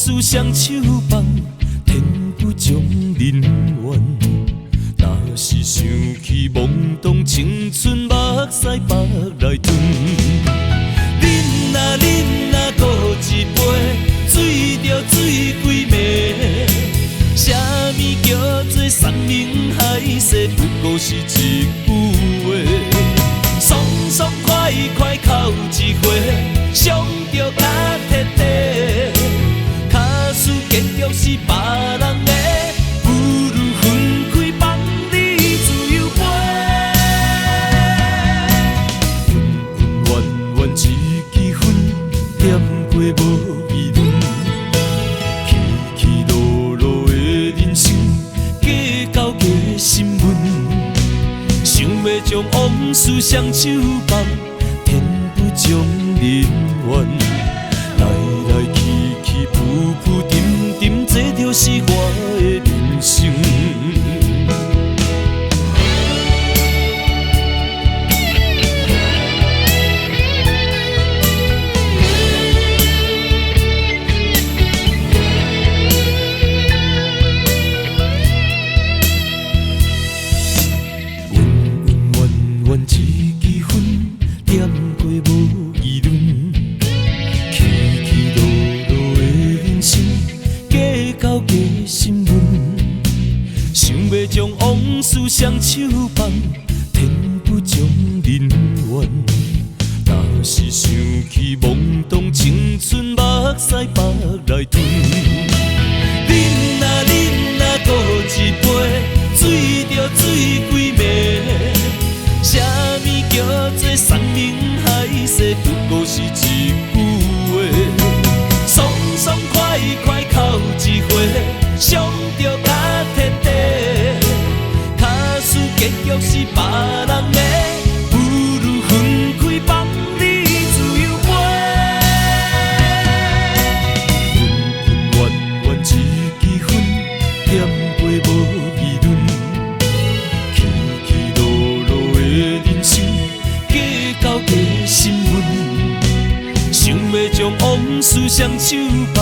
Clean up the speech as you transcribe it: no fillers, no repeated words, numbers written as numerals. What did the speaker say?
事双手放，天不将人怨。若是想起懵懂青春，目屎白来吞。恁若搁一杯，醉着醉几暝。啥物叫做山盟海誓，不过是一句话。爽爽快快哭一回，伤着较彻底。假使结局是别人的，不如分开放你自由飞。圆圆圆一支烟，点过无议论。起起落落的人生，加到加心闷。想要将往事双手放，天不将人怨。来来去去，浮浮沉沉，这就是我的人生。圆一支烟，点过无议论。起起落落的人生，加到加心闷。想要将往事双手放，天不将人怨。若是想起懵懂青春，目屎白来吞。恁若搁一杯，醉着醉几暝。啥物叫做山盟海誓，不过是一句话。爽爽快快哭一回，伤着较彻底。假使结局是别人的，不如分开放你自由飞。圆圆圆一支烟，点过无议论。起起落落的人生，加到加心闷。想要将往事双手放。